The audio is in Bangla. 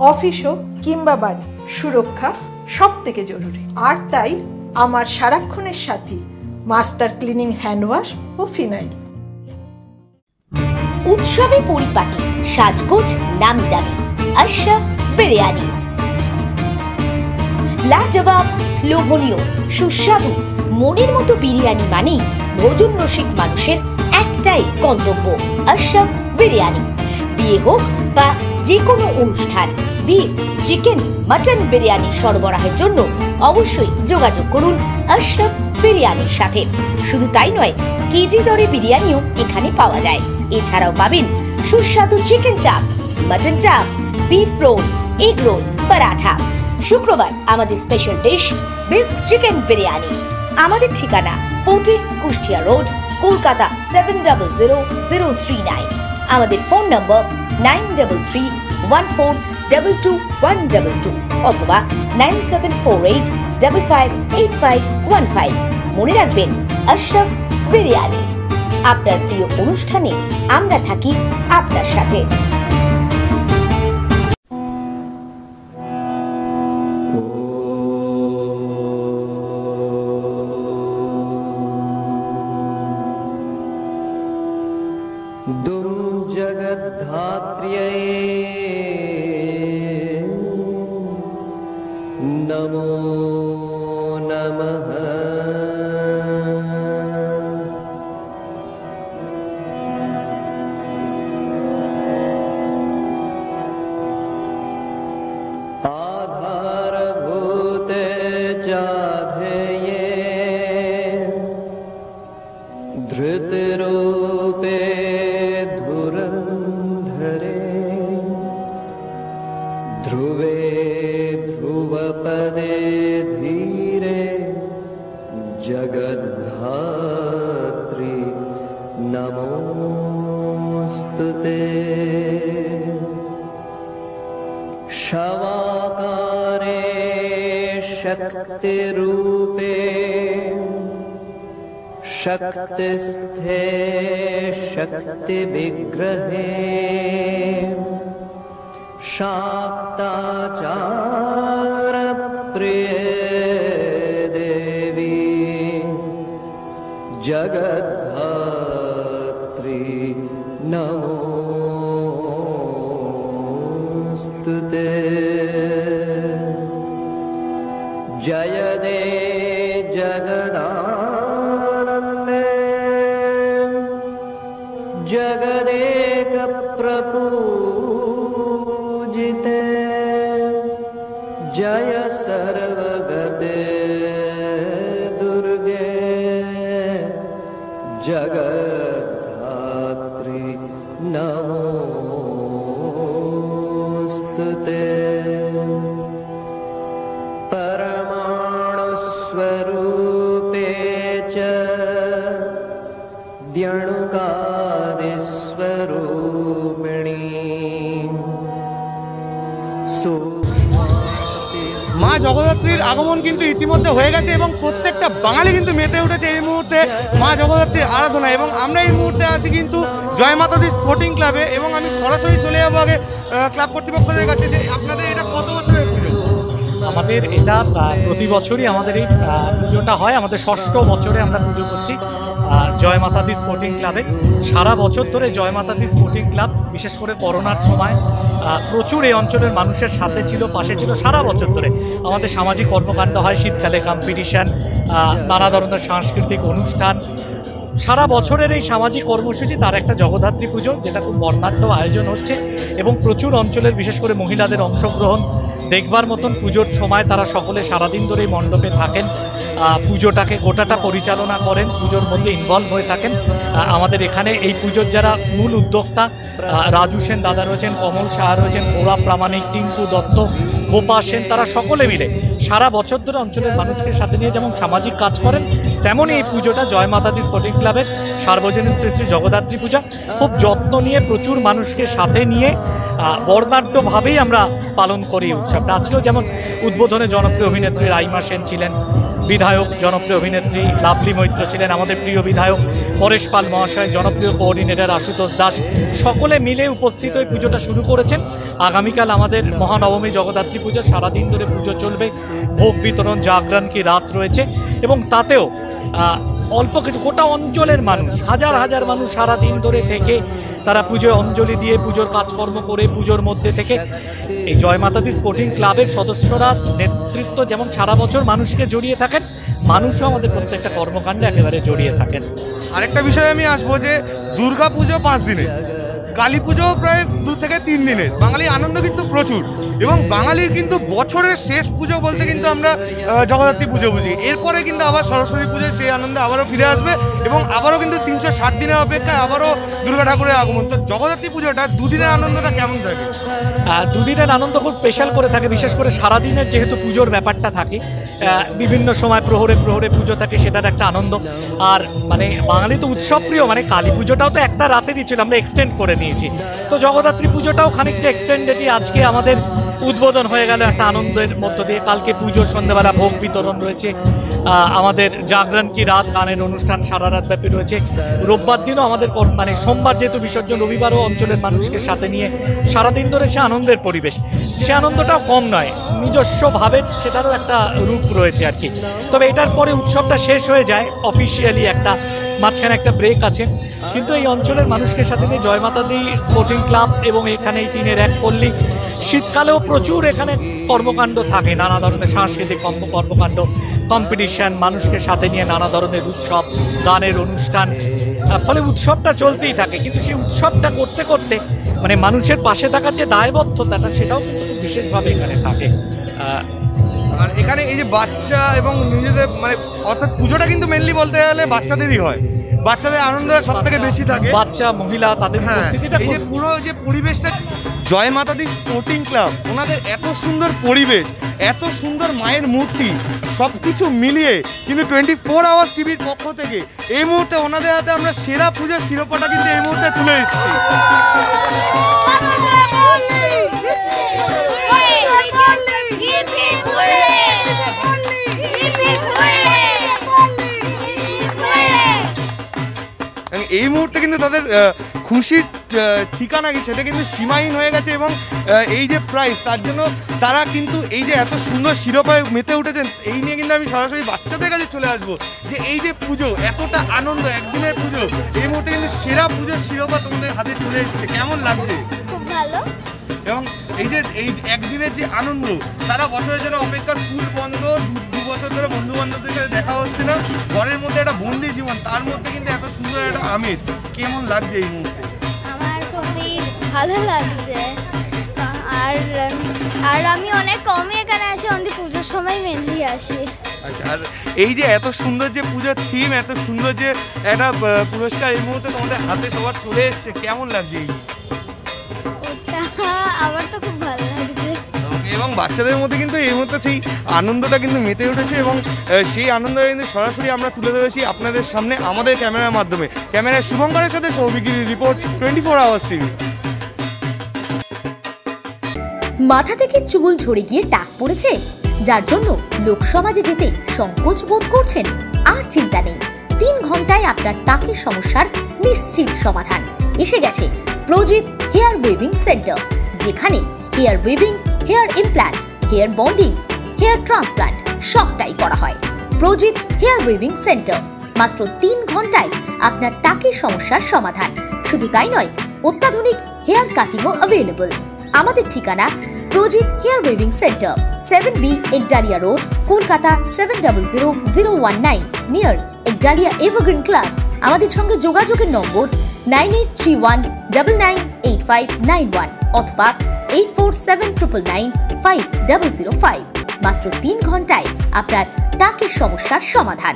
অফিস হোক কিংবা বাড়ি, সুরক্ষা সব থেকে জরুরি। আর তাই আমার সারাক্ষণের সাথী মাস্টার ক্লিনিং হ্যান্ড ওয়াশ ও ফিনাইল। উৎসবে পরিপাটি, সাজগোজ নামি দামি, আশরাফ বিরিয়ানি। লাজবাব, লোভনীয়, সুস্বাদু, মনের মতো বিরিয়ানি মানেই ভোজন রসিক মানুষের একটাই গন্তব্য, আশরাফ বিরিয়ানি। বিয়ে হোক বা যে কোনো অনুষ্ঠান, বিফ, চিকেন, মাটন বিরিয়ানি সরবরাহের জন্য অবশ্যই যোগাযোগ করুন আশরাফ বিরিয়ানির সাথে। শুধু তাই নয়, কেজি দরে বিরিয়ানিও এখানে পাওয়া যায়। এছাড়াও পাবেন সুস্বাদু চিকেন চাপ, মাটন চাপ, beef role, egg roll, paratha. শুক্রবার আমাদের special dish beef chicken biryani. আমাদের ঠিকানা 40 কুষ্টিয়া রোড, কলকাতা 700039। আমাদের ফোন নম্বর 9331422122 অথবা 9748558515। মনে রাখবেন, আশরাফ বিরিয়ানি। আপনার প্রিয় অনুষ্ঠানে আমরা থাকি আপনার সাথে। जगद्धात्र्यै नमो नमः। आधारभूते चाध्यये धृतिरूपे ध्रुवे ध्रुवपदे धीरे जगद्धात्री नमोस्तुते। शवाकारे शक्तिरूपे शक्तिस्थे शक्तिविग्रहे शाक्ताचार प्रिय देवी जगद्धात्री नमोस्तुते। जय दे जगदानन्दे जगदेक प्रपूजिते। जय सर्वगते दुर्गे जगद्धात्री नमोस्तुते। परमाणुस्वरूपे च द्यणुकादिस्वरूपिणी মা জগদ্ধাত্রীর আগমন কিন্তু ইতিমধ্যে হয়ে গেছে এবং প্রত্যেকটা বাঙালি কিন্তু মেতে উঠেছে এই মুহূর্তে মা জগদ্ধাত্রীর আরাধনা। এবং আমরা এই মুহূর্তে আছি কিন্তু জয় মাতা দি স্পোর্টিং ক্লাবে এবং আমি সরাসরি চলে যাবো আগে ক্লাব কর্তৃপক্ষদের কাছে যে আপনাদের এটা কত বছরের পুজো? আমাদের এটা প্রতি বছরই আমাদের এই পুজোটা হয়। আমাদের ৬ষ্ঠ বছরে আমরা পুজো করছি জয় মাতা দি স্পোর্টিং ক্লাবে। সারা বছর ধরে জয় মাতা দি স্পোর্টিং ক্লাব বিশেষ করে করোনার সময় প্রচুর এই অঞ্চলের মানুষের সাথে ছিল, পাশে ছিল। সারা বছর ধরে আমাদের সামাজিক কর্মকাণ্ড হয়, শীতকালে কম্পিটিশান, নানা ধরনের সাংস্কৃতিক অনুষ্ঠান। সারা বছরের এই সামাজিক কর্মসূচি তার একটা জগদ্ধাত্রী পুজো, যেটা খুব বর্ণাঢ্য আয়োজন হচ্ছে এবং প্রচুর অঞ্চলের বিশেষ করে মহিলাদের অংশগ্রহণ দেখবার মতন। পুজোর সময় তারা সকলে সারাদিন ধরে এই মণ্ডপে থাকেন, পুজোটাকে গোটাটা পরিচালনা করেন, পুজোর মধ্যে ইনভলভ হয়ে থাকেন। আমাদের এখানে এই পুজোর যারা মূল উদ্যোক্তা, রাজু সেন দাদা রয়েছেন, কমল সাহা রয়েছেন, ওরা প্রামাণিক, টিঙ্কু দত্ত, গোপা সেন, তারা সকলে মিলে সারা বছর ধরে অঞ্চলের মানুষকে সাথে নিয়ে যেমন সামাজিক কাজ করেন, তেমনই এই পুজোটা জয় মাতা দি স্পোর্টিং ক্লাবের সার্বজনীন শ্রী শ্রী জগদ্ধাত্রী পূজা খুব যত্ন নিয়ে প্রচুর মানুষকে সাথে নিয়ে বর্ণাঢ্যভাবেই আমরা পালন করি উৎসব। সামনে। আজকেও যেমন উদ্বোধনে জনপ্রিয় অভিনেত্রী রাইমা সেন ছিলেন, বিধায়ক জনপ্রিয় অভিনেত্রী লাভলি মৈত্র ছিলেন, আমাদের প্রিয় বিধায়ক পরেশ পাল মহাশয়, জনপ্রিয় কোঅর্ডিনেটর আশুতোষ দাস, সকলে মিলে উপস্থিত হয়ে পুজোটা শুরু করেছেন। আগামীকাল আমাদের মহানবমী জগদ্ধাত্রী পুজো, সারাদিন ধরে পুজো চলবে, ভোগ বিতরণ, জাগরণ কি রাত রয়েছে, এবং তাতেও অল্প কিছু গোটা অঞ্চলের মানুষ, হাজার হাজার মানুষ সারাদিন ধরে থেকে তারা পুজোয় অঞ্জলি দিয়ে পুজোর কাজকর্ম করে পুজোর মধ্যে থেকে এই জয়মাতাদি স্পোর্টিং ক্লাবের সদস্যরা নেতৃত্ব যেমন সারা বছর মানুষকে জড়িয়ে থাকেন, মানুষও আমাদের প্রত্যেকটা কর্মকাণ্ডে একেবারে জড়িয়ে থাকেন। আরেকটা বিষয়ে আমি আসবো যে দুর্গা পুজো 5 দিনের, কালী পুজোও প্রায় 2 থেকে 3 দিনের। বাঙালির আনন্দ কিন্তু প্রচুর, এবং বাঙালির কিন্তু বছরের শেষ পুজো বলতে কিন্তু আমরা জগদ্ধাত্রী পুজো বুঝি। এরপরে কিন্তু আবার সরস্বতী পুজোয় সেই আনন্দে আবারও ফিরে আসবে, এবং আবারও কিন্তু 360 দিনের অপেক্ষায় আবারও দুর্গা ঠাকুরের আগমন। তো জগদ্ধাত্রী পুজোটা 2 দিনের আনন্দটা কেমন থাকে? 2 দিনের আনন্দ খুব স্পেশাল করে থাকে, বিশেষ করে সারাদিনের যেহেতু পুজোর ব্যাপারটা থাকে, বিভিন্ন সময় প্রহরে প্রহরে পুজো থাকে, সেটার একটা আনন্দ। আর মানে বাঙালি তো উৎসব প্রিয়, মানে কালী পুজোটাও তো একটা রাতেরই ছিল, আমরা এক্সটেন্ড করে নিয়েছি। তো জগদ্ধাত্রী পুজোটাও খানিকটা এক্সটেন্ডেডই, আজকে আমাদের উদ্বোধন হয়ে গেল একটা আনন্দের মধ্য দিয়ে। কালকে পুজোর সন্ধ্যাবেলা ভোগ বিতরণ রয়েছে, আমাদের জাগরণ কি রাত গানের অনুষ্ঠান সারা রাত ব্যাপী রয়েছে। রোববার দিনও আমাদের মানে সোমবার যেহেতু বিসর্জন, রবিবারও অঞ্চলের মানুষকে সাথে নিয়ে সারাদিন ধরে সে আনন্দের পরিবেশ, সে আনন্দটাও কম নয়, নিজস্বভাবে সেটারও একটা রূপ রয়েছে আর কি। তবে এটার পরে উৎসবটা শেষ হয়ে যায় অফিসিয়ালি, একটা মাঝখানে একটা ব্রেক আছে, কিন্তু এই অঞ্চলের মানুষকে সাথে নিয়ে জয়মাতাদি স্পোর্টিং ক্লাব এবং এখানে এই 3-এর 1 পল্লী, শীতকালেও প্রচুর এখানে কর্মকাণ্ড থাকে, নানা ধরনের সাংস্কৃতিক কর্মকাণ্ড, কম্পিটিশন, মানুষকে সাথে নিয়ে নানা ধরনের উৎসব, গানের অনুষ্ঠান, ফলে উৎসবটা চলতেই থাকে। কিন্তু সেই উৎসবটা করতে করতে মানে মানুষের পাশে থাকার যে দায়বদ্ধতাটা, সেটাও কিন্তু খুব বিশেষভাবে এখানে থাকে। আর এখানে এই যে বাচ্চা এবং নিজেদের মানে অর্থাৎ পুজোটা কিন্তু মেনলি বলতে গেলে বাচ্চাদেরই হয়, বাচ্চাদের আনন্দটা সব থেকে বেশি থাকে, বাচ্চা মহিলা তাদের উপস্থিতিটা। এই যে পুরো যে পরিবেশটা, জয়মাতাদি স্পোর্টিং ক্লাব, ওনাদের এত সুন্দর পরিবেশ, এত সুন্দর মায়ের মূর্তি, সব কিছু মিলিয়ে কিন্তু 24 আওয়ার্স টিভির পক্ষ থেকে এই মুহূর্তে ওনাদের হাতে আমরা সেরা পূজার শিরোপাটা কিন্তু এই মুহূর্তে তুলে দিচ্ছি। এই মুহূর্তে কিন্তু তাদের খুশির ঠিকানা কি সেটা কিন্তু সীমাহীন হয়ে গেছে, এবং এই যে প্রাইজ, তার জন্য তারা কিন্তু এই যে এত সুন্দর শিরোপায় মেতে উঠেছেন, এই নিয়ে কিন্তু আমি সরাসরি বাচ্চাদের কাছে চলে আসবো যে এই যে পুজো, এতটা আনন্দ, একদিনের পুজো, এই মুহূর্তে কিন্তু সেরা পুজোর শিরোপা তোমাদের হাতে চলে এসেছে, কেমন লাগছে? খুব ভালো। এবং এই যে এই একদিনের যে আনন্দ, সারা বছরের জন্য অপেক্ষা, স্কুল বন্ধ, 2 বছর ধরে বন্ধু বান্ধবদের সাথে দেখা হচ্ছে না, ঘরের মধ্যে একটা বন্দি জীবন, তার মধ্যে কিন্তু এত সুন্দর একটা আমেজ, কেমন লাগছে এই মুহূর্তে? আমার খুবই ভালো লাগছে। আর আমি অনেক কমই এখানে আসি, অনলি পুজোর সময় মেনলি আসি। আচ্ছা, আর এই যে এত সুন্দর যে পুজোর থিম, এত সুন্দর যে একটা পুরস্কার এই মুহূর্তে তোমাদের হাতে সবার চলে এসছে, কেমন লাগছে এই? ওটা আমার তো খুব ভালো লাগছে। এবং বাচ্চাদের মধ্যে কিন্তু এই মুহূর্তে সেই আনন্দটা কিন্তু মেতে উঠেছে, এবং সেই আনন্দটা কিন্তু সরাসরি আমরা তুলে ধরেছি আপনাদের সামনে আমাদের ক্যামেরার মাধ্যমে। ক্যামেরায় শুভঙ্করের সাথে সৌভিকির রিপোর্ট, 24 আওয়ার্স টিভি। মাথা থেকে চুল ঝরে গিয়ে টাক পড়েছে, যার জন্য লোকসমাজে যেতে সংকোচ বোধ করছেন? আর চিন্তা নেই, 3 ঘন্টায় আপনার টাকের সমস্যার নিশ্চিত সমাধান। এসে গেছে প্রজিত হেয়ার ওয়েভিং সেন্টার, যেখানে hair waving, hair implant, hair bonding, hair transplant সবটাই করা হয়। প্রজিত হেয়ার ওয়েভিং সেন্টার, মাত্র 3 ঘন্টায় আপনার টাকের সমস্যার সমাধান। শুধু তাই নয়, অত্যাধুনিক হেয়ার কাটিংও অ্যাভেলেবল। আমাদের ঠিকানা Prajit hair waving centre, 7B Ekdalia road, Kolkata 700019, near Ekdalia Evergreen club. আমাদের সঙ্গে যোগাযোগের নম্বর 9831998591 অথবা 8479995005। মাত্র 3 ঘন্টায় আপনার টাকের সমস্যার সমাধান।